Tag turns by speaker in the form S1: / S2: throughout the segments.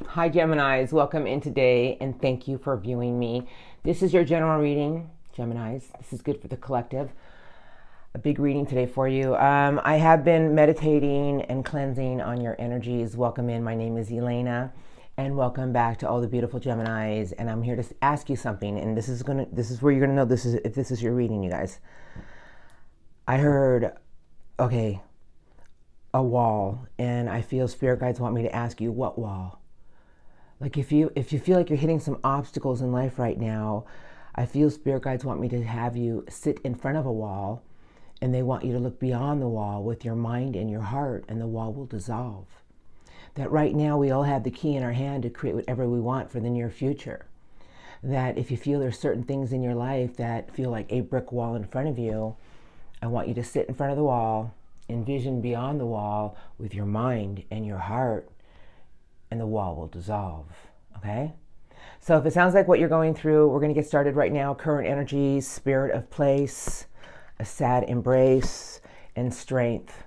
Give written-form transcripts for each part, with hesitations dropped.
S1: Hi Geminis, welcome in today and thank you for viewing me. This is your general reading, Geminis. This is good for the collective. A big reading today for you. I have been meditating and cleansing on your energies. Welcome in, my name is Elena and welcome back to all the beautiful Geminis, and I'm here to ask you something, and this is where you're gonna know if this is your reading, you guys. I heard, okay, a wall, and I feel spirit guides want me to ask you, what wall? Like if you feel like you're hitting some obstacles in life right now, I feel spirit guides want me to have you sit in front of a wall, and they want you to look beyond the wall with your mind and your heart, and the wall will dissolve. That right now we all have the key in our hand to create whatever we want for the near future. That if you feel there's certain things in your life that feel like a brick wall in front of you, I want you to sit in front of the wall, envision beyond the wall with your mind and your heart, and the wall will dissolve, okay? So if it sounds like what you're going through, we're going to get started right now. Current energies, spirit of place, a sad embrace, and strength.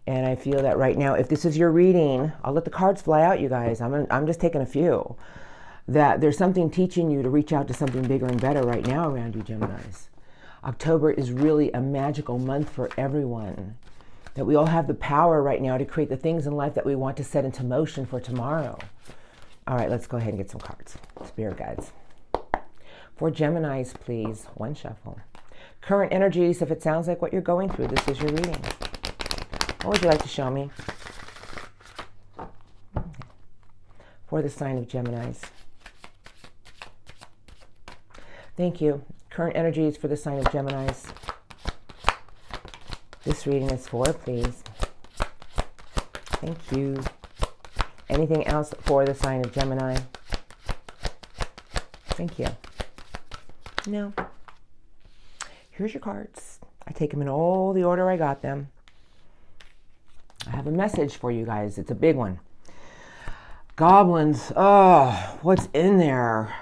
S1: And I feel that right now, if this is your reading, I'll let the cards fly out, you guys. I'm just taking a few. That there's something teaching you to reach out to something bigger and better right now around you, Geminis. October is really a magical month for everyone. That we all have the power right now to create the things in life that we want to set into motion for tomorrow. All right, let's go ahead and get some cards. Spirit guides. For Geminis, please, one shuffle. Current energies, if it sounds like what you're going through, this is your reading. What would you like to show me? Okay. For the sign of Geminis. Thank you. Current energies for the sign of Geminis. This reading is for, please. Thank you. Anything else for the sign of Gemini? Thank you. No. Here's your cards. I take them in all the order I got them. I have a message for you guys. It's a big one. Goblins. Oh, what's in there?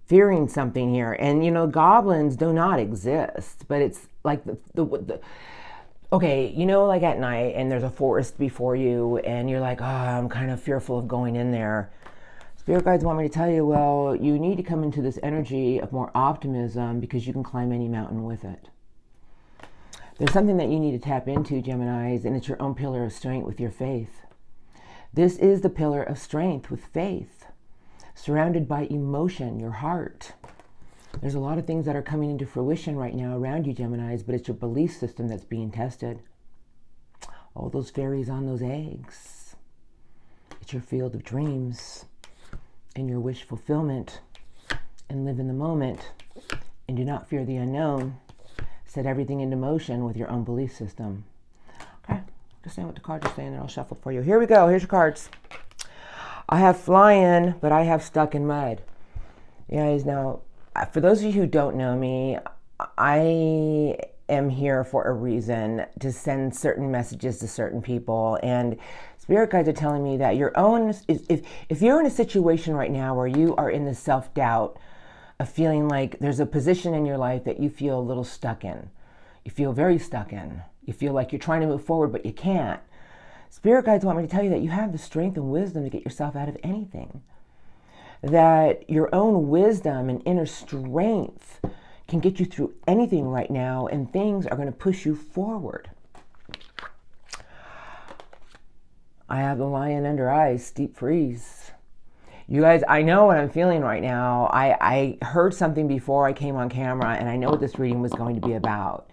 S1: Fearing something here. And, you know, goblins do not exist, but it's like the okay, you know, like at night and there's a forest before you and you're like, oh, I'm kind of fearful of going in there. Spirit guides want me to tell you, well, you need to come into this energy of more optimism because you can climb any mountain with it. There's something that you need to tap into, Geminis, and it's your own pillar of strength with your faith. This is the pillar of strength with faith, surrounded by emotion, your heart. There's a lot of things that are coming into fruition right now around you, Geminis, but it's your belief system that's being tested. All those fairies on those eggs. It's your field of dreams and your wish fulfillment, and live in the moment and do not fear the unknown. Set everything into motion with your own belief system. Okay, just saying what the cards are saying, and I'll shuffle for you. Here we go. Here's your cards. I have flying, but I have stuck in mud. You guys, now, for those of you who don't know me, I am here for a reason, to send certain messages to certain people. And spirit guides are telling me that your own, if you're in a situation right now where you are in the self-doubt of feeling like there's a position in your life that you feel a little stuck in, you feel very stuck in, you feel like you're trying to move forward but you can't, spirit guides want me to tell you that you have the strength and wisdom to get yourself out of anything. That your own wisdom and inner strength can get you through anything right now, and things are going to push you forward. I have the lion under ice, deep freeze. You guys, I know what I'm feeling right now. I heard something before I came on camera, and I know what this reading was going to be about.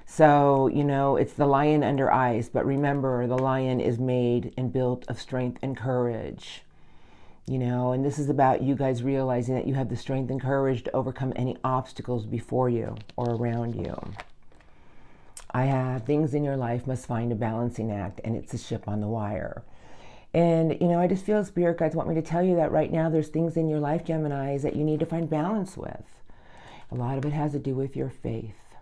S1: So, you know, it's the lion under ice, but remember, the lion is made and built of strength and courage. You know, and this is about you guys realizing that you have the strength and courage to overcome any obstacles before you or around you. I have things in your life must find a balancing act, and it's a ship on the wire. And, you know, I just feel spirit guides want me to tell you that right now there's things in your life, Geminis, that you need to find balance with. A lot of it has to do with your faith,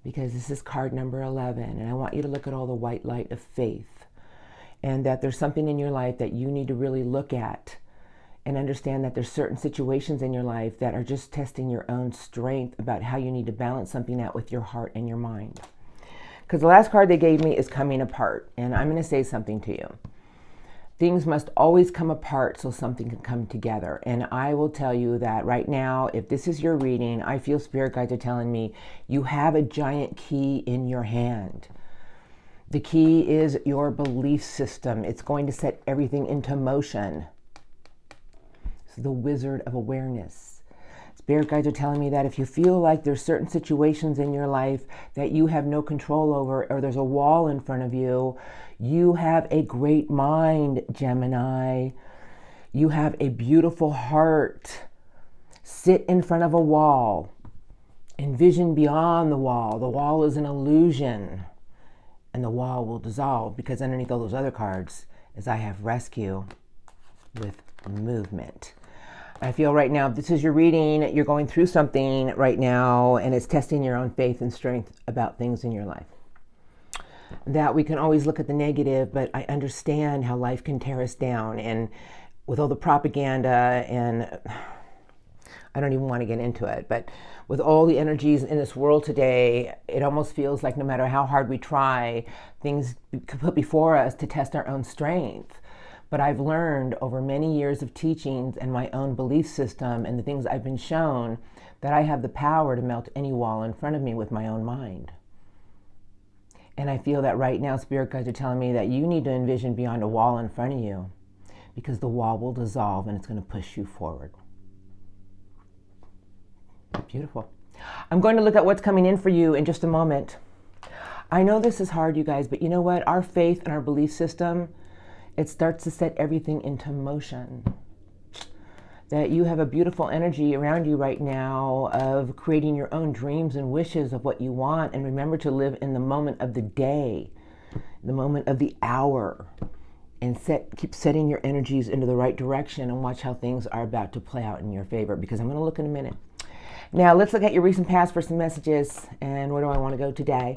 S1: because this is card number 11, and I want you to look at all the white light of faith. And that there's something in your life that you need to really look at and understand that there's certain situations in your life that are just testing your own strength about how you need to balance something out with your heart and your mind. Because the last card they gave me is coming apart, and I'm going to say something to you. Things must always come apart so something can come together. And I will tell you that right now, if this is your reading, I feel spirit guides are telling me you have a giant key in your hand. The key is your belief system. It's going to set everything into motion. It's the wizard of awareness. Spirit guides are telling me that if you feel like there's certain situations in your life that you have no control over, or there's a wall in front of you, you have a great mind, Gemini. You have a beautiful heart. Sit in front of a wall. Envision beyond the wall. The wall is an illusion. And the wall will dissolve, because underneath all those other cards is I have rescue with movement. I feel right now, if this is your reading, you're going through something right now, and it's testing your own faith and strength about things in your life. That we can always look at the negative, but I understand how life can tear us down. And with all the propaganda, and I don't even want to get into it, but with all the energies in this world today, it almost feels like no matter how hard we try, things put before us to test our own strength. But I've learned over many years of teachings and my own belief system and the things I've been shown that I have the power to melt any wall in front of me with my own mind. And I feel that right now, spirit guides are telling me that you need to envision beyond a wall in front of you, because the wall will dissolve and it's going to push you forward. Beautiful. I'm going to look at what's coming in for you in just a moment. I know this is hard, you guys, but you know what? Our faith and our belief system, it starts to set everything into motion. That you have a beautiful energy around you right now of creating your own dreams and wishes of what you want. And remember to live in the moment of the day, the moment of the hour, and keep setting your energies into the right direction, and watch how things are about to play out in your favor, because I'm going to look in a minute. Now let's look at your recent past for some messages. And where do I want to go today?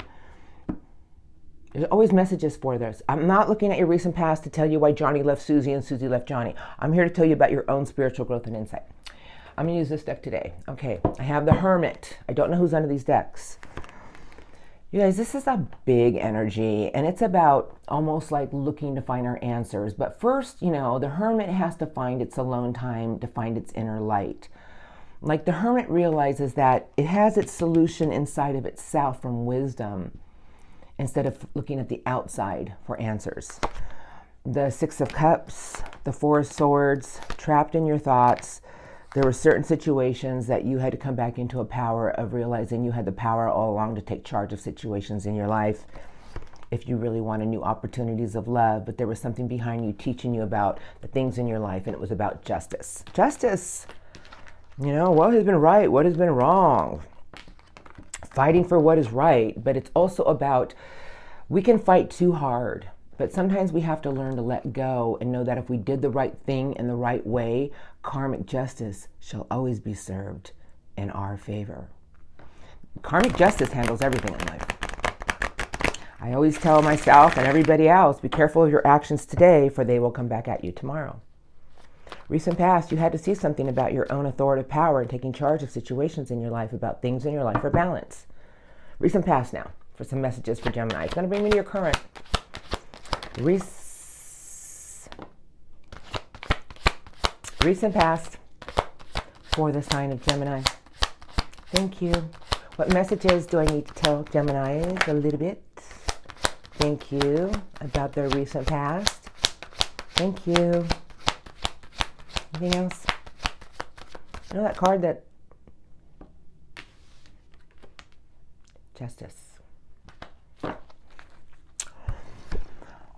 S1: There's always messages for this. I'm not looking at your recent past to tell you why Johnny left Susie and Susie left Johnny. I'm here to tell you about your own spiritual growth and insight. I'm going to use this deck today. Okay, I have the Hermit. I don't know who's under these decks. You guys, this is a big energy, and it's about almost like looking to find our answers. But first, you know, the Hermit has to find its alone time to find its inner light. Like the Hermit realizes that it has its solution inside of itself from wisdom, instead of looking at the outside for answers. The Six of Cups, the Four of Swords, trapped in your thoughts. There were certain situations that you had to come back into a power of realizing you had the power all along to take charge of situations in your life if you really wanted new opportunities of love. But there was something behind you teaching you about the things in your life, and it was about justice. Justice! You know, what has been right? What has been wrong? Fighting for what is right, but it's also about, we can fight too hard, but sometimes we have to learn to let go and know that if we did the right thing in the right way, karmic justice shall always be served in our favor. Karmic justice handles everything in life. I always tell myself and everybody else, be careful of your actions today, for they will come back at you tomorrow. Recent past, you had to see something about your own authoritative power and taking charge of situations in your life, about things in your life for balance. Recent past now, for some messages for Gemini. It's going to bring me to your current. Recent past for the sign of Gemini. Thank you. What messages do I need to tell Gemini a little bit? Thank you. About their recent past. Thank you. Anything else? You know that card that... Justice.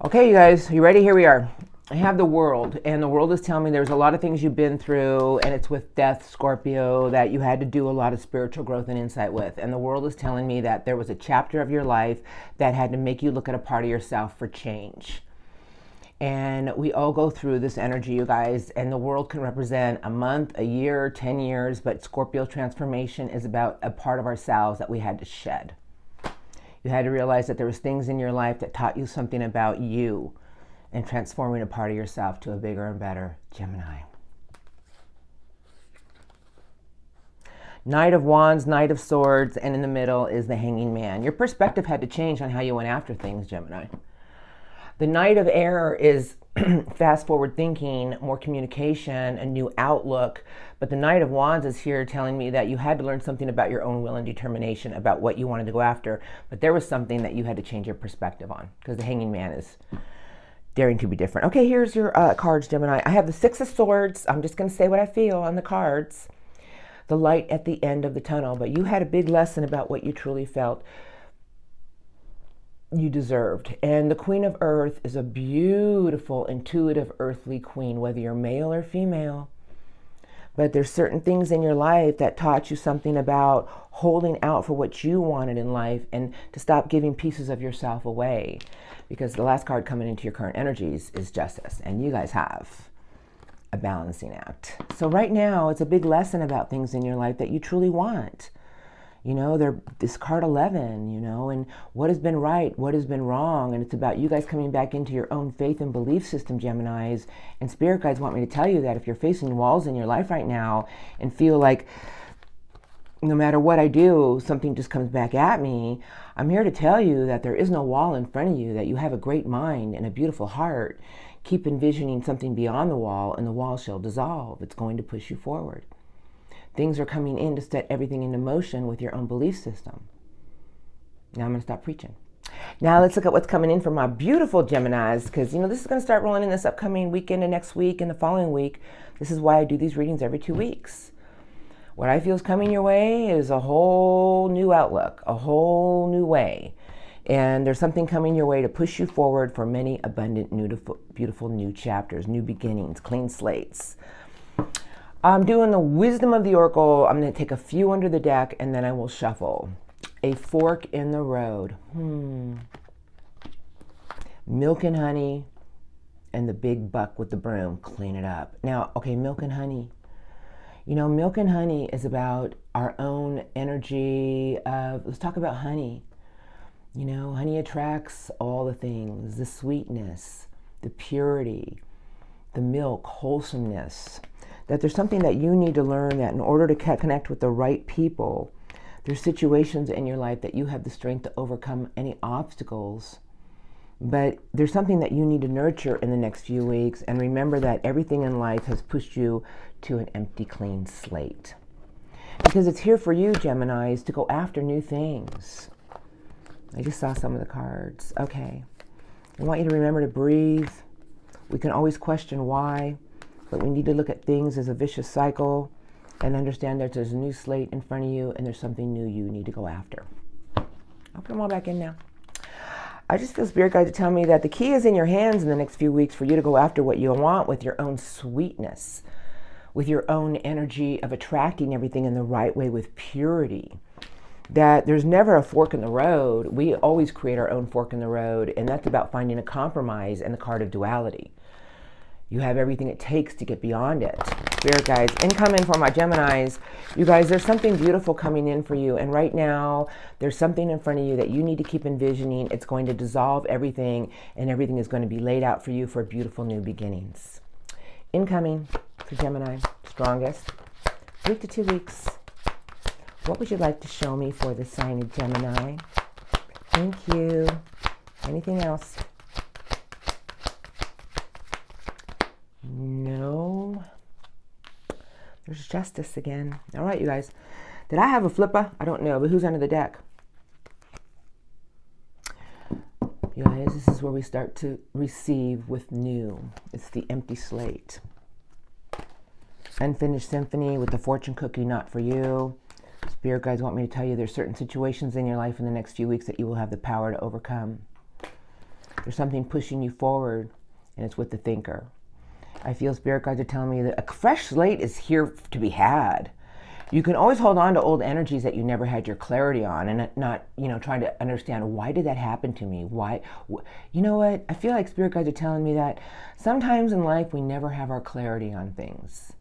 S1: Okay, you guys, you ready? Here we are. I have the World, and the World is telling me there's a lot of things you've been through, and it's with Death, Scorpio, that you had to do a lot of spiritual growth and insight with. And the World is telling me that there was a chapter of your life that had to make you look at a part of yourself for change. And we all go through this energy, you guys, and the World can represent a month, a year, 10 years, but Scorpio transformation is about a part of ourselves that we had to shed. You had to realize that there was things in your life that taught you something about you, and transforming a part of yourself to a bigger and better Gemini. Knight of Wands, Knight of Swords, and in the middle is the Hanging Man. Your perspective had to change on how you went after things, Gemini. The Knight of Air is fast forward thinking, more communication, a new outlook. But the Knight of Wands is here telling me that you had to learn something about your own will and determination about what you wanted to go after. But there was something that you had to change your perspective on, because the Hanging Man is daring to be different. Okay, here's your cards, Gemini. I have the Six of Swords. I'm just going to say what I feel on the cards. The light at the end of the tunnel. But you had a big lesson about what you truly felt you deserved. And the Queen of Earth is a beautiful, intuitive, earthly queen, whether you're male or female. But there's certain things in your life that taught you something about holding out for what you wanted in life and to stop giving pieces of yourself away. Because the last card coming into your current energies is Justice. And you guys have a balancing act. So right now, it's a big lesson about things in your life that you truly want. You know, this card 11, you know, and what has been right, what has been wrong. And it's about you guys coming back into your own faith and belief system, Geminis. And Spirit guides want me to tell you that if you're facing walls in your life right now and feel like no matter what I do, something just comes back at me, I'm here to tell you that there is no wall in front of you, that you have a great mind and a beautiful heart. Keep envisioning something beyond the wall, and the wall shall dissolve. It's going to push you forward. Things are coming in to set everything into motion with your own belief system. Now I'm going to stop preaching. Now let's look at what's coming in for my beautiful Geminis, because, you know, this is going to start rolling in this upcoming weekend and next week and the following week. This is why I do these readings every 2 weeks. What I feel is coming your way is a whole new outlook, a whole new way. And there's something coming your way to push you forward for many abundant, beautiful new chapters, new beginnings, clean slates. I'm doing the Wisdom of the Oracle. I'm going to take a few under the deck and then I will shuffle. A fork in the road. Milk and honey and the big buck with the broom. Clean it up. Now, okay, milk and honey. You know, milk and honey is about our own energy of, let's talk about honey. You know, honey attracts all the things, the sweetness, the purity, the milk, wholesomeness. That there's something that you need to learn, that in order to connect with the right people, there's situations in your life that you have the strength to overcome any obstacles. But there's something that you need to nurture in the next few weeks. And remember that everything in life has pushed you to an empty, clean slate. Because it's here for you, Geminis, to go after new things. I just saw some of the cards. Okay. I want you to remember to breathe. We can always question why. But we need to look at things as a vicious cycle and understand that there's a new slate in front of you and there's something new you need to go after. I'll put them all back in now. I just feel Spirit guide to tell me that the key is in your hands in the next few weeks for you to go after what you want with your own sweetness, with your own energy of attracting everything in the right way with purity. That there's never a fork in the road. We always create our own fork in the road, and that's about finding a compromise and the card of duality. You have everything it takes to get beyond it. Spirit guides, incoming for my Geminis. You guys, there's something beautiful coming in for you. And right now, there's something in front of you that you need to keep envisioning. It's going to dissolve everything, and everything is going to be laid out for you for beautiful new beginnings. Incoming for Gemini, strongest, 3 to 2 weeks. What would you like to show me for the sign of Gemini? Thank you. Anything else? No. There's Justice again. All right, you guys. Did I have a flipper? I don't know, but who's under the deck? You guys, this is where we start to receive with new. It's the empty slate. Unfinished symphony with the fortune cookie, not for you. Spirit guides want me to tell you there's certain situations in your life in the next few weeks that you will have the power to overcome. There's something pushing you forward, and it's with the thinker. I feel Spirit guides are telling me that a fresh slate is here to be had. You can always hold on to old energies that you never had your clarity on, and not, trying to understand, why did that happen to me? Why? You know what? I feel like Spirit guides are telling me that sometimes in life we never have our clarity on things.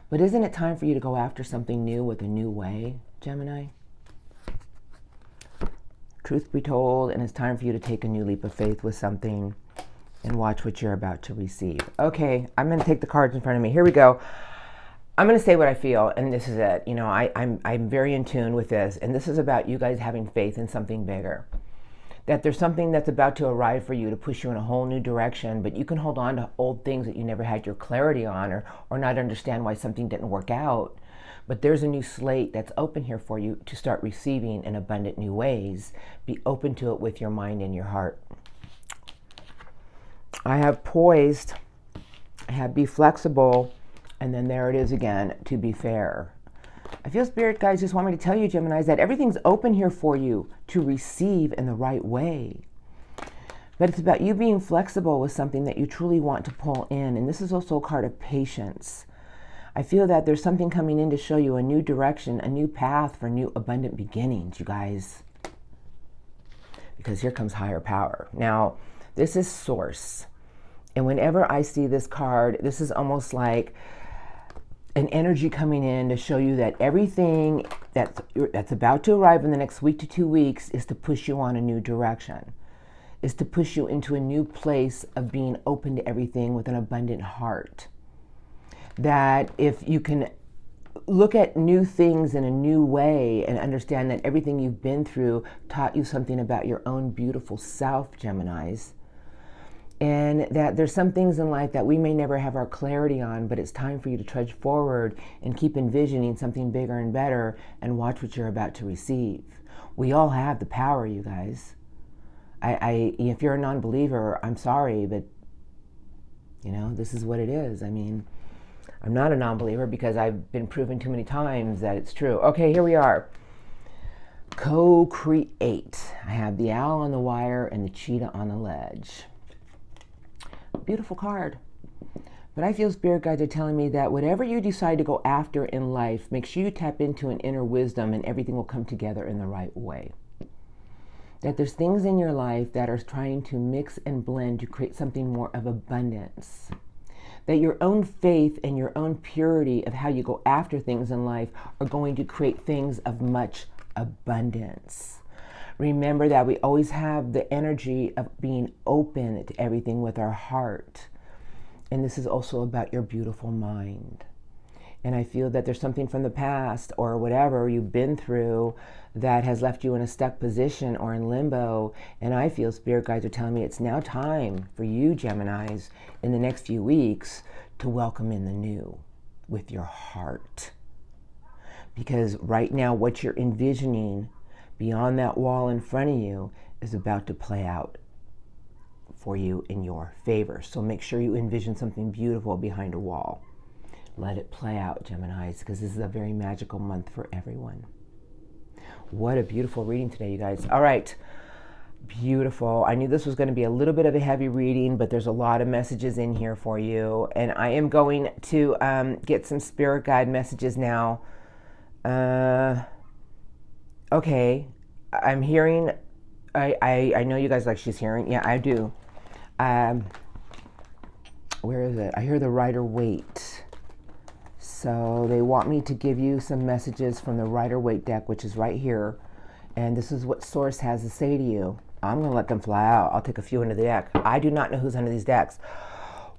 S1: But isn't it time for you to go after something new with a new way, Gemini? Truth be told, and it's time for you to take a new leap of faith with something. And watch what you're about to receive. Okay, I'm going to take the cards in front of me. Here we go. I'm going to say what I feel, and this is it. I'm very in tune with this, and this is about you guys having faith in something bigger. that there's something that's about to arrive for you to push you in a whole new direction, but you can hold on to old things that you never had your clarity on, or not understand why something didn't work out. But there's a new slate that's open here for you to start receiving in abundant new ways. Be open to it with your mind and your heart. I have poised, I have be flexible, and then there it is again, to be fair. I feel Spirit guides just want me to tell you, Geminis, that everything's open here for you to receive in the right way. But it's about you being flexible with something that you truly want to pull in. And this is also a card of patience. I feel that there's something coming in to show you a new direction, a new path for new abundant beginnings, you guys. Because here comes higher power. Now, this is Source. And whenever I see this card, this is almost like an energy coming in to show you that everything that's about to arrive in the next week to 2 weeks is to push you on a new direction, is to push you into a new place of being open to everything with an abundant heart. That if you can look at new things in a new way and understand that everything you've been through taught you something about your own beautiful self, Geminis, and that there's some things in life that we may never have our clarity on, but it's time for you to trudge forward and keep envisioning something bigger and better and watch what you're about to receive. We all have the power, you guys. If you're a non-believer, I'm sorry, but this is what it is. I mean, I'm not a non-believer because I've been proven too many times that it's true. Okay, here we are. Co-create. I have the owl on the wire and the cheetah on the ledge. Beautiful card. But I feel Spirit guides are telling me that whatever you decide to go after in life, make sure you tap into an inner wisdom and everything will come together in the right way. That there's things in your life that are trying to mix and blend to create something more of abundance. That your own faith and your own purity of how you go after things in life are going to create things of much abundance. Remember that we always have the energy of being open to everything with our heart. And this is also about your beautiful mind. And I feel that there's something from the past or whatever you've been through that has left you in a stuck position or in limbo. And I feel Spirit guides are telling me it's now time for you, Geminis, in the next few weeks to welcome in the new with your heart. Because right now what you're envisioning beyond that wall in front of you is about to play out for you in your favor. So make sure you envision something beautiful behind a wall. Let it play out, Geminis, because this is a very magical month for everyone. What a beautiful reading today, you guys. All right. Beautiful. I knew this was going to be a little bit of a heavy reading, but there's a lot of messages in here for you. And I am going to get some Spirit guide messages now. Okay, I'm hearing, I know you guys like she's hearing. Yeah, I do. Where is it? I hear the Rider-Waite. So they want me to give you some messages from the Rider-Waite deck, which is right here. And this is what Source has to say to you. I'm going to let them fly out. I'll take a few into the deck. I do not know who's under these decks.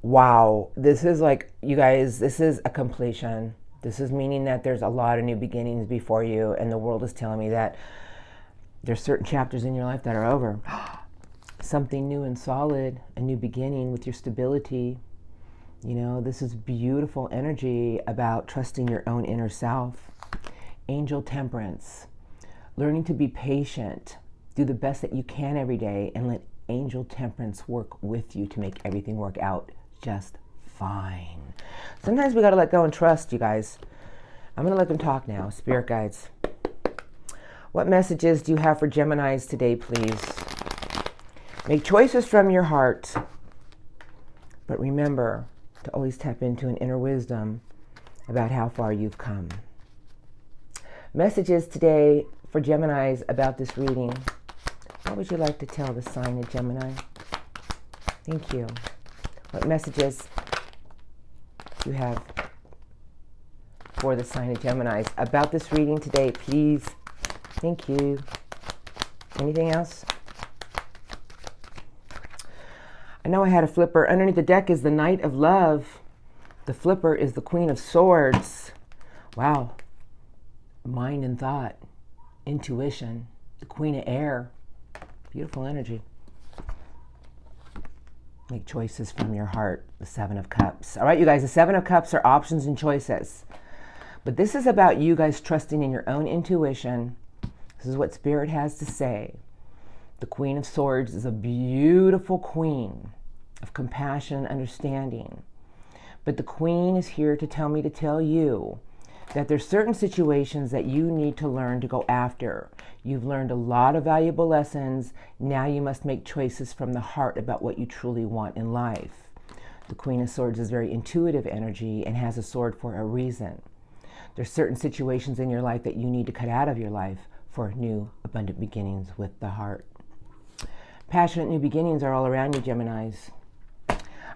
S1: Wow. This is like, you guys, this is a completion. This is meaning that there's a lot of new beginnings before you, and the world is telling me that there's certain chapters in your life that are over. Something new and solid, a new beginning with your stability. This is beautiful energy about trusting your own inner self. Angel Temperance. Learning to be patient. Do the best that you can every day and let Angel Temperance work with you to make everything work out just fine. Sometimes we got to let go and trust, you guys. I'm going to let them talk now. Spirit guides. What messages do you have for Geminis today, please? Make choices from your heart. But remember to always tap into an inner wisdom about how far you've come. Messages today for Geminis about this reading. What would you like to tell the sign of Gemini? Thank you. What messages you have for the sign of Geminis about this reading today, please? Thank you. Anything else? I know I had a flipper. Underneath the deck is the Knight of Love. The flipper is the Queen of Swords. Wow. Mind and thought. Intuition. The Queen of Air. Beautiful energy. Make choices from your heart. The Seven of Cups. All right, you guys, the Seven of Cups are options and choices. But this is about you guys trusting in your own intuition. This is what Spirit has to say. The Queen of Swords is a beautiful queen of compassion and understanding. But the Queen is here to tell me to tell you that there's certain situations that you need to learn to go after. You've learned a lot of valuable lessons. Now you must make choices from the heart about what you truly want in life. The Queen of Swords is very intuitive energy and has a sword for a reason. There's certain situations in your life that you need to cut out of your life for new, abundant beginnings with the heart. Passionate new beginnings are all around you, Geminis.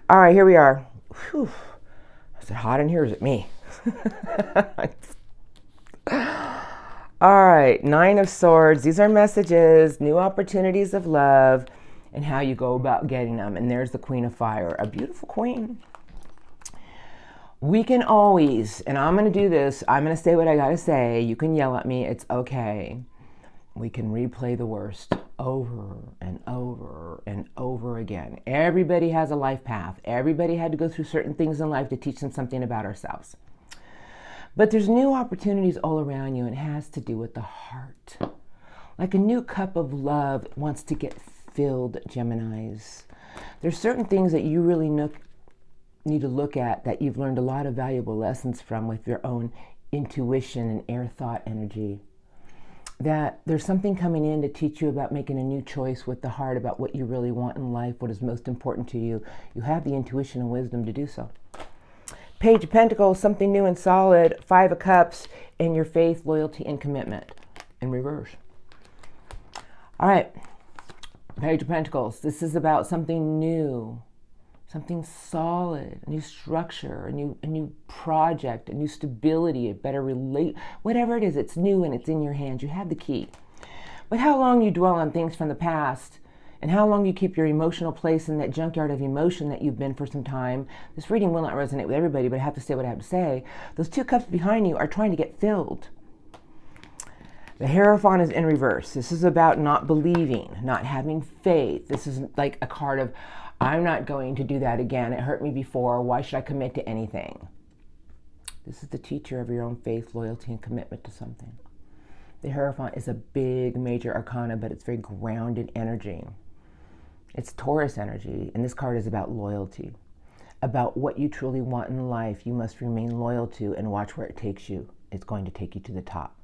S1: All right, here we are. Whew. Is it hot in here or is it me? All right, Nine of Swords. These are messages, new opportunities of love, and how you go about getting them. And there's the Queen of Fire, a beautiful queen. We can always, and I'm going to do this, I'm going to say what I got to say. You can yell at me. It's okay. We can replay the worst over and over and over again. Everybody has a life path. Everybody had to go through certain things in life to teach them something about ourselves. But there's new opportunities all around you, and it has to do with the heart. Like a new cup of love wants to get filled, Geminis. There's certain things that you really need to look at that you've learned a lot of valuable lessons from with your own intuition and air thought energy. That there's something coming in to teach you about making a new choice with the heart about what you really want in life, what is most important to you. You have the intuition and wisdom to do so. Page of Pentacles, something new and solid. Five of Cups, and your faith, loyalty, and commitment in reverse. All right, Page of Pentacles. This is about something new, something solid, a new structure, a new project, a new stability, a better whatever it is, it's new and it's in your hands. You have the key. But how long you dwell on things from the past and how long you keep your emotional place in that junkyard of emotion that you've been for some time. This reading will not resonate with everybody, but I have to say what I have to say. Those two cups behind you are trying to get filled. The Hierophant is in reverse. This is about not believing, not having faith. This is like a card of, I'm not going to do that again. It hurt me before. Why should I commit to anything? This is the teacher of your own faith, loyalty, and commitment to something. The Hierophant is a big, major arcana, but it's very grounded energy. It's Taurus energy, and this card is about loyalty. About what you truly want in life, you must remain loyal to and watch where it takes you. It's going to take you to the top.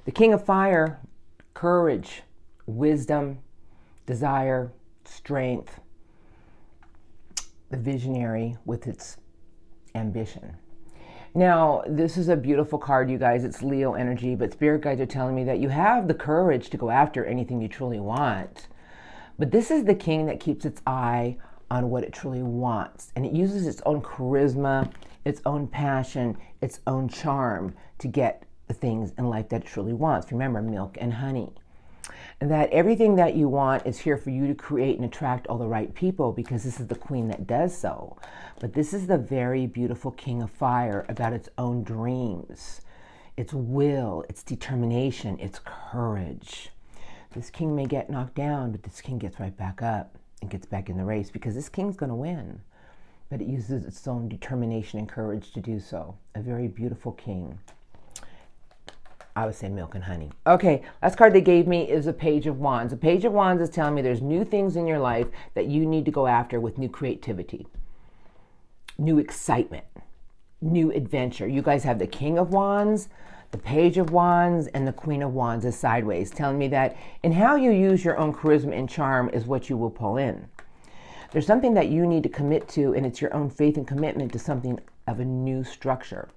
S1: The King of Fire, courage, wisdom, desire, strength. The visionary with its ambition. Now, this is a beautiful card, you guys. It's Leo energy, but spirit guides are telling me that you have the courage to go after anything you truly want. But this is the king that keeps its eye on what it truly wants. And it uses its own charisma, its own passion, its own charm to get the things in life that it truly wants. Remember, milk and honey. And that everything that you want is here for you to create and attract all the right people, because this is the queen that does so. But this is the very beautiful King of Fire about its own dreams, its will, its determination, its courage. This king may get knocked down, but this king gets right back up and gets back in the race, because this king's going to win. But it uses its own determination and courage to do so. A very beautiful king. I would say milk and honey. Okay, last card they gave me is a Page of Wands. A Page of Wands is telling me there's new things in your life that you need to go after with new creativity, new excitement, new adventure. You guys have the King of Wands, the Page of Wands, and the Queen of Wands is sideways, telling me that in how you use your own charisma and charm is what you will pull in. There's something that you need to commit to, and it's your own faith and commitment to something of a new structure.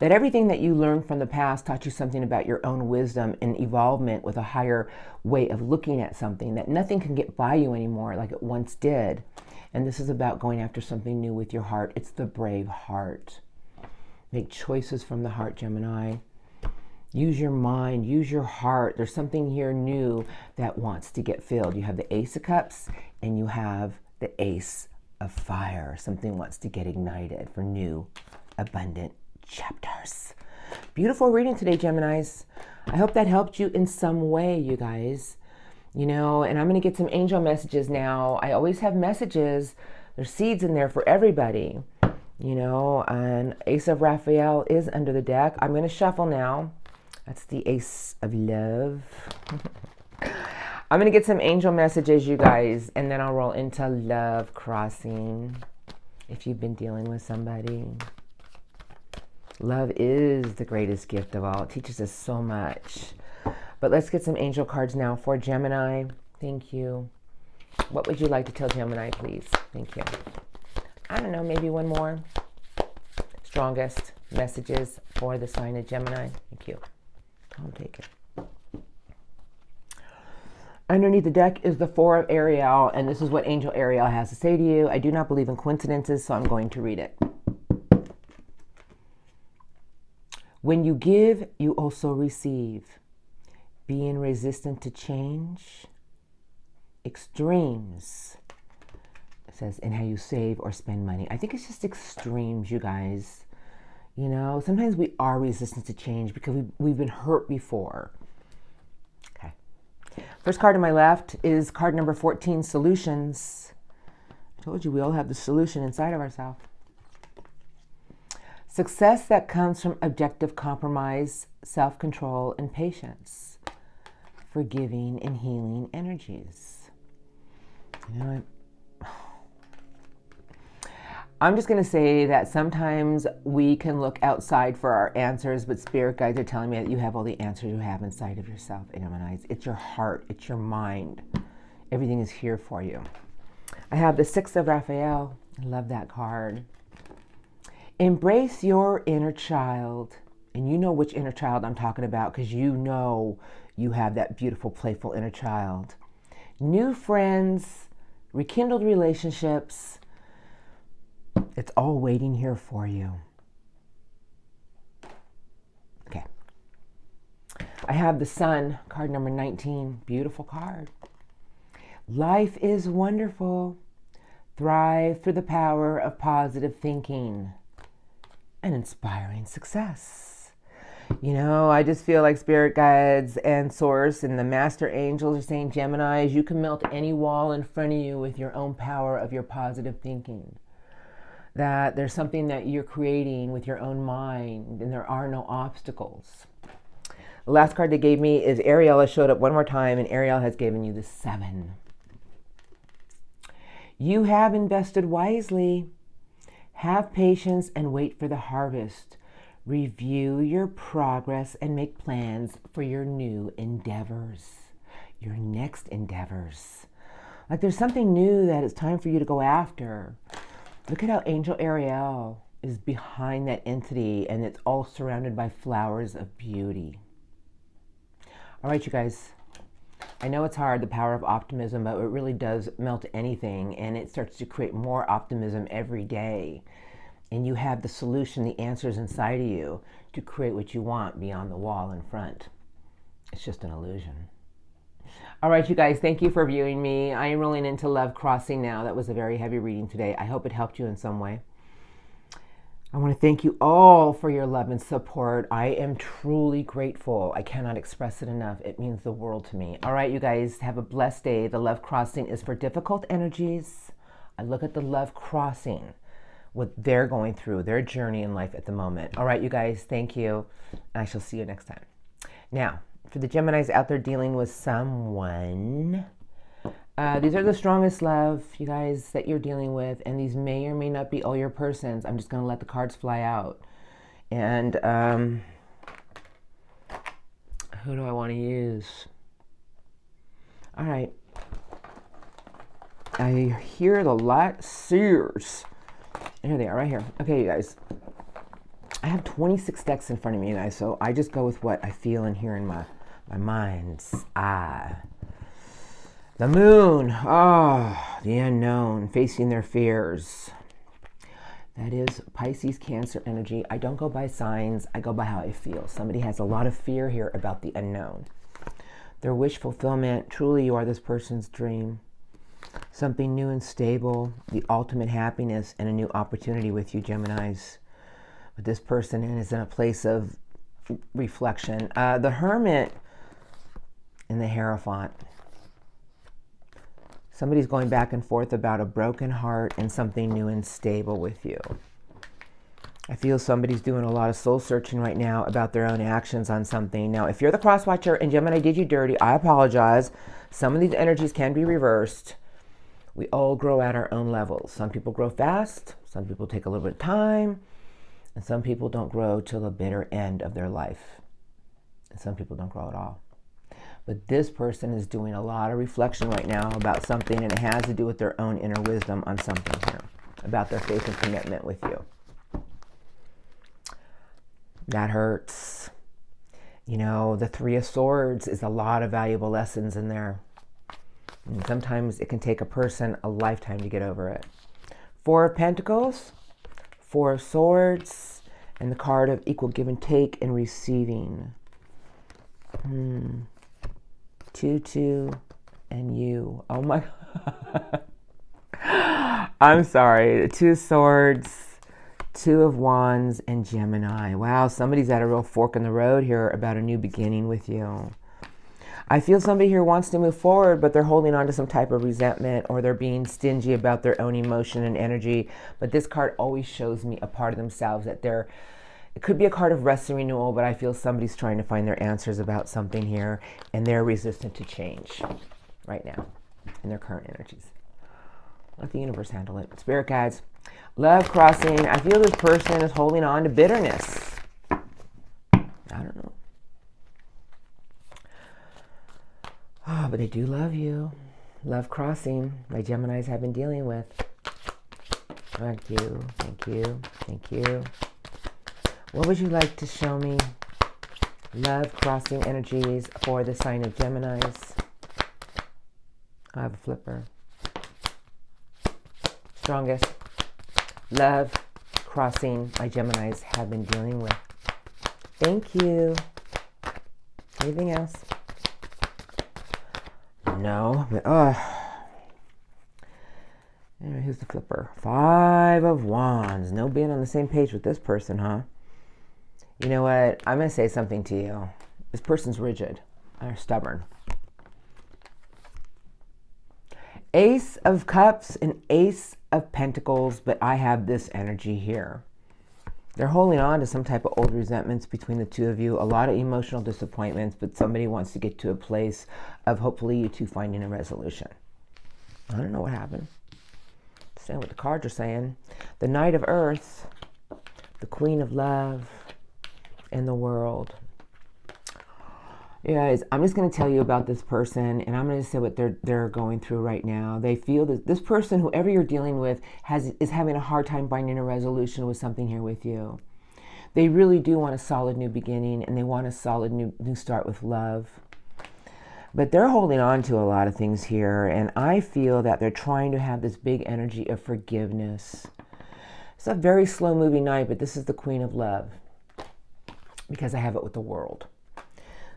S1: That everything that you learned from the past taught you something about your own wisdom and evolvement with a higher way of looking at something, that nothing can get by you anymore like it once did. And this is about going after something new with your heart. It's the brave heart. Make choices from the heart, Gemini. Use your mind, use your heart. There's something here new that wants to get filled. You have the Ace of Cups and you have the Ace of Fire. Something wants to get ignited for new, abundant chapters. Beautiful reading today, Geminis. I hope that helped you in some way, you guys. you know, and I'm going to get some angel messages now. I always have messages. There's seeds in there for everybody, you know, and Ace of Raphael is under the deck. I'm going to shuffle now. That's the Ace of Love. I'm going to get some angel messages, you guys, and then I'll roll into love crossing. If you've been dealing with somebody, love is the greatest gift of all. It teaches us so much. But let's get some angel cards now for Gemini. Thank you. What would you like to tell Gemini, please? Thank you. I don't know, maybe one more. Strongest messages for the sign of Gemini. Thank you. I'll take it. Underneath the deck is the Four of Ariel, and this is what Angel Ariel has to say to you. I do not believe in coincidences, so I'm going to read it. When you give, you also receive. Being resistant to change. Extremes. It says, in how you save or spend money. I think it's just extremes, you guys. You know, sometimes we are resistant to change because we've been hurt before. Okay. First card to my left is card number 14, Solutions. I told you we all have the solution inside of ourselves. Success that comes from objective compromise, self-control, and patience. Forgiving and healing energies. You know what? I'm just going to say that sometimes we can look outside for our answers, but spirit guides are telling me that you have all the answers you have inside of yourself, Geminis. It's your heart. It's your mind. Everything is here for you. I have the Six of Raphael. I love that card. Embrace your inner child. And you know which inner child I'm talking about because you know you have that beautiful, playful inner child. New friends, rekindled relationships. It's all waiting here for you. Okay. I have the Sun, card number 19. Beautiful card. Life is wonderful. Thrive through the power of positive thinking and inspiring success. You know, I just feel like spirit guides and source and the master angels are saying, Geminis, you can melt any wall in front of you with your own power of your positive thinking. That there's something that you're creating with your own mind and there are no obstacles. The last card they gave me is Ariel. Has showed up one more time and Ariel has given you the 7. You have invested wisely. Have patience and wait for the harvest. Review your progress and make plans for your new endeavors, your next endeavors. Like there's something new that it's time for you to go after. Look at how Angel Ariel is behind that entity and it's all surrounded by flowers of beauty. All right, you guys. I know it's hard, the power of optimism, but it really does melt anything and it starts to create more optimism every day. And you have the solution, the answers inside of you to create what you want beyond the wall in front. It's just an illusion. All right, you guys, thank you for viewing me. I am rolling into Love Crossing now. That was a very heavy reading today. I hope it helped you in some way. I want to thank you all for your love and support. I am truly grateful. I cannot express it enough. It means the world to me. All right, you guys, have a blessed day. The Love Crossing is for difficult energies. I look at the Love Crossing, what they're going through, their journey in life at the moment. All right, you guys, thank you. I shall see you next time. Now, for the Geminis out there dealing with someone, these are the strongest love, you guys, that you're dealing with, and these may or may not be all your persons. I'm just going to let the cards fly out. And who do I want to use? All right. I hear the light seers. Here they are, right here. Okay, you guys. I have 26 decks in front of me, you guys, so I just go with what I feel and hear in my mind's eye. The Moon. Oh, the unknown, facing their fears. That is Pisces, Cancer energy. I don't go by signs. I go by how I feel. Somebody has a lot of fear here about the unknown. Their wish fulfillment. Truly, you are this person's dream. Something new and stable. The ultimate happiness and a new opportunity with you, Geminis. But this person is in a place of reflection. The Hermit and the Hierophant. Somebody's going back and forth about a broken heart and something new and stable with you. I feel somebody's doing a lot of soul searching right now about their own actions on something. Now, if you're the cross watcher and Gemini did you dirty, I apologize. Some of these energies can be reversed. We all grow at our own levels. Some people grow fast, some people take a little bit of time, and some people don't grow till the bitter end of their life. And some people don't grow at all. But this person is doing a lot of reflection right now about something, and it has to do with their own inner wisdom on something here, about their faith and commitment with you. That hurts. You know, the Three of Swords is a lot of valuable lessons in there. And sometimes it can take a person a lifetime to get over it. Four of Pentacles, Four of Swords, and the card of equal give and take and receiving. 2, and you. Oh my God. I'm sorry. The Two of Swords, Two of Wands, and Gemini. Wow, somebody's at a real fork in the road here about a new beginning with you. I feel somebody here wants to move forward, but they're holding on to some type of resentment, or they're being stingy about their own emotion and energy. But this card always shows me a part of themselves that it could be a card of rest and renewal, but I feel somebody's trying to find their answers about something here, and they're resistant to change right now in their current energies. Let the universe handle it. Spirit guides. Love crossing. I feel this person is holding on to bitterness. I don't know. Oh, but they do love you. Love crossing. My Geminis have been dealing with. Thank you. Thank you. Thank you. What would you like to show me? Love crossing energies for the sign of Geminis. I have a flipper. Strongest. Love crossing my Geminis have been dealing with. Thank you. Anything else? No, but here's the flipper. Five of Wands. No being on the same page with this person, huh? You know what? I'm going to say something to you. This person's rigid. They're stubborn. Ace of Cups and Ace of Pentacles, but I have this energy here. They're holding on to some type of old resentments between the two of you, a lot of emotional disappointments, but somebody wants to get to a place of hopefully you two finding a resolution. I don't know what happened. Understand what the cards are saying. The Knight of Earth, the Queen of Love, and the World. You guys, I'm just going to tell you about this person, and I'm going to say what they're going through right now. They feel that this person, whoever you're dealing with, is having a hard time finding a resolution with something here with you. They really do want a solid new beginning, and they want a solid new start with love. But they're holding on to a lot of things here, and I feel that they're trying to have this big energy of forgiveness. It's a very slow-moving night, but this is the Queen of Love, because I have it with the World.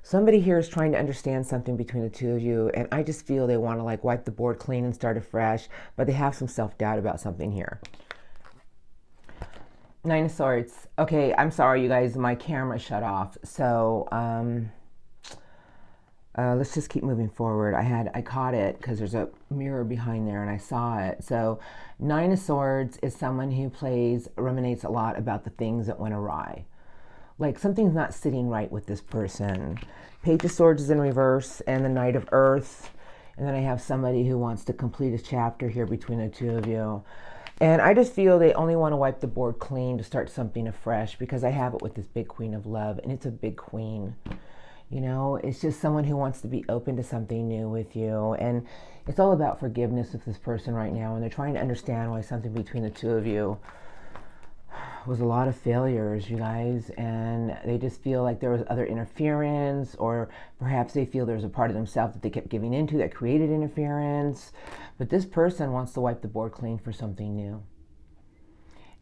S1: Somebody here is trying to understand something between the two of you, and I just feel they want to like wipe the board clean and start afresh, but they have some self-doubt about something here. Nine of Swords. Okay, I'm sorry, you guys. My camera shut off, so let's just keep moving forward. I caught it because there's a mirror behind there, and I saw it. So, Nine of Swords is someone who ruminates a lot about the things that went awry. Like something's not sitting right with this person. Page of Swords is in reverse, and the Knight of Earth. And then I have somebody who wants to complete a chapter here between the two of you. And I just feel they only want to wipe the board clean to start something afresh, because I have it with this big Queen of Love, and it's a big queen. You know, it's just someone who wants to be open to something new with you. And it's all about forgiveness with this person right now. And they're trying to understand why something between the two of you was a lot of failures, you guys, and they just feel like there was other interference, or perhaps they feel there's a part of themselves that they kept giving into that created interference. But this person wants to wipe the board clean for something new.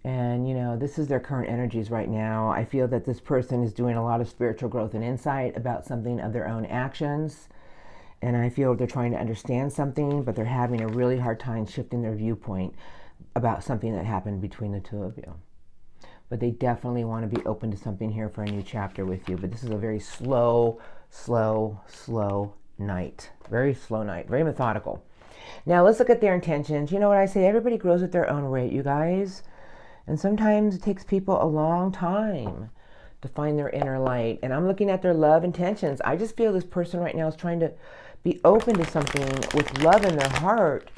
S1: And, you know, this is their current energies right now. I feel that this person is doing a lot of spiritual growth and insight about something of their own actions. And I feel they're trying to understand something, but they're having a really hard time shifting their viewpoint about something that happened between the two of you. But they definitely want to be open to something here for a new chapter with you. But this is a very slow night. Very slow night. Very methodical. Now let's look at their intentions. You know what I say? Everybody grows at their own rate, you guys. And sometimes it takes people a long time to find their inner light. And I'm looking at their love intentions. I just feel this person right now is trying to be open to something with love in their heart.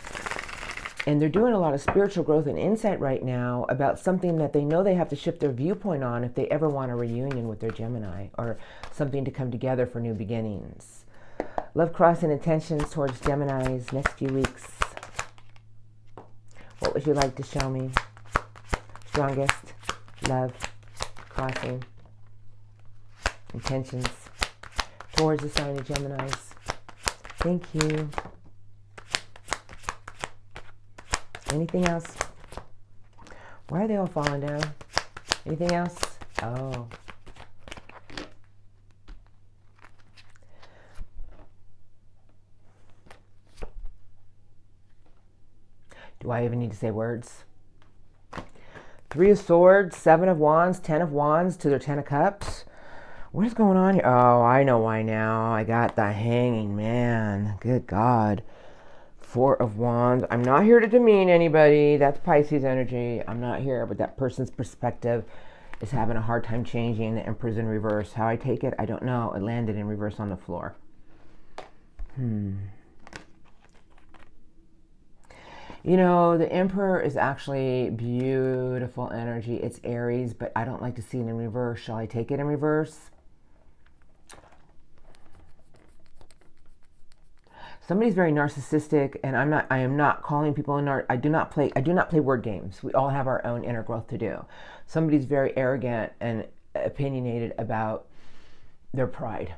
S1: And they're doing a lot of spiritual growth and insight right now about something that they know they have to shift their viewpoint on if they ever want a reunion with their Gemini or something to come together for new beginnings. Love crossing intentions towards Geminis next few weeks. What would you like to show me? Strongest love crossing intentions towards the sign of Geminis. Thank you. Anything else? Why are they all falling down? Anything else? Oh. Do I even need to say words? 3 of Swords, 7 of Wands, 10 of Wands to their 10 of Cups. What is going on here? Oh, I know why now. I got the Hanging Man. Good God. 4 of Wands. I'm not here to demean anybody. That's Pisces energy. I'm not here, but that person's perspective is having a hard time changing. The Emperor's in reverse. How I take it, I don't know. It landed in reverse on the floor. You know, the Emperor is actually beautiful energy. It's Aries, but I don't like to see it in reverse. Shall I take it in reverse? Somebody's very narcissistic, and I am not calling people I do not play word games. We all have our own inner growth to do. Somebody's very arrogant and opinionated about their pride.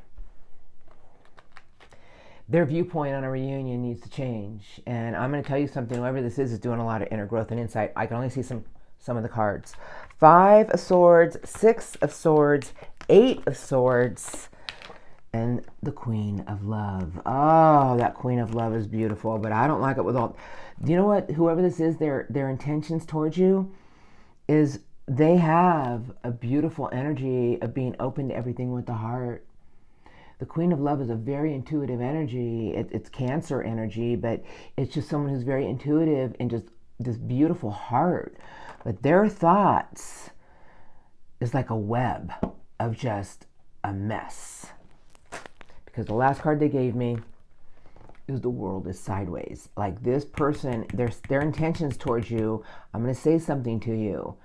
S1: Their viewpoint on a reunion needs to change. And I'm going to tell you something, whoever this is doing a lot of inner growth and insight. I can only see some of the cards. 5 of Swords, 6 of Swords, 8 of Swords, and the Queen of Love. Oh, that Queen of Love is beautiful, but I don't like it with all... Do you know what? Whoever this is, their intentions towards you is they have a beautiful energy of being open to everything with the heart. The Queen of Love is a very intuitive energy. It's Cancer energy, but it's just someone who's very intuitive and just this beautiful heart. But their thoughts is like a web of just a mess. Because the last card they gave me is the world is sideways. Like this person, their intentions towards you, I'm going to say something to you.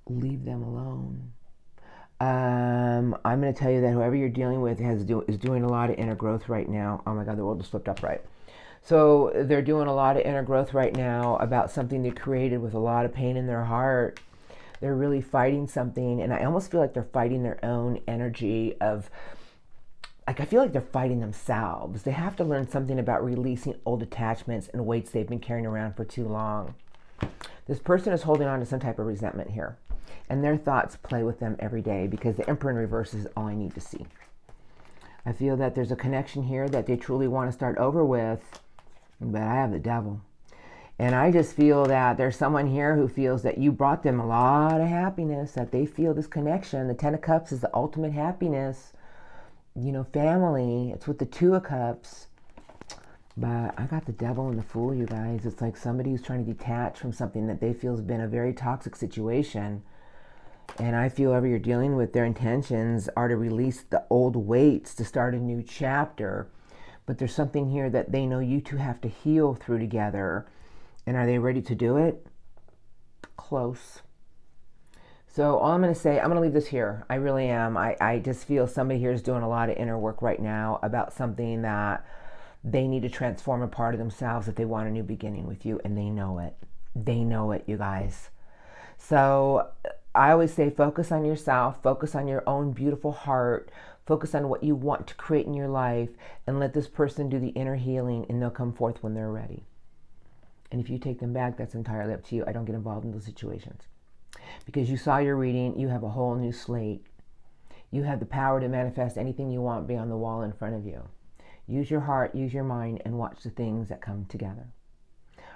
S1: Leave them alone. I'm going to tell you that whoever you're dealing with is doing a lot of inner growth right now. Oh my God, the world just flipped upright. So they're doing a lot of inner growth right now about something they created with a lot of pain in their heart. They're really fighting something, and I almost feel like they're fighting their own energy of, like I feel like they're fighting themselves. They have to learn something about releasing old attachments and weights they've been carrying around for too long. This person is holding on to some type of resentment here. And their thoughts play with them every day because the Emperor in reverse is all I need to see. I feel that there's a connection here that they truly want to start over with, but I have the Devil. And I just feel that there's someone here who feels that you brought them a lot of happiness, that they feel this connection. The 10 of Cups is the ultimate happiness. You know, family. It's with the 2 of Cups. But I got the Devil and the Fool, you guys. It's like somebody who's trying to detach from something that they feel has been a very toxic situation. And I feel whoever you're dealing with, their intentions are to release the old weights to start a new chapter. But there's something here that they know you two have to heal through together. And are they ready to do it? Close. So all I'm going to say, I'm going to leave this here. I really am. I just feel somebody here is doing a lot of inner work right now about something that they need to transform a part of themselves if they want a new beginning with you. And they know it. They know it, you guys. So I always say focus on yourself, focus on your own beautiful heart, focus on what you want to create in your life, and let this person do the inner healing, and they'll come forth when they're ready. And if you take them back, that's entirely up to you. I don't get involved in those situations. Because you saw your reading, you have a whole new slate. You have the power to manifest anything you want beyond the wall in front of you. Use your heart, use your mind, and watch the things that come together.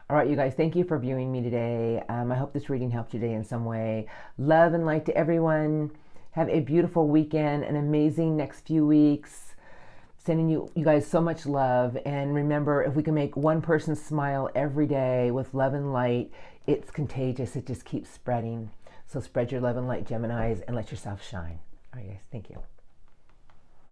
S1: All right, you guys, thank you for viewing me today. I hope this reading helped you today in some way. Love and light to everyone. Have a beautiful weekend, an amazing next few weeks. Sending you guys so much love. And remember, if we can make one person smile every day with love and light, it's contagious. It just keeps spreading. So spread your love and light, Geminis, and let yourself shine. All right, guys. Thank you.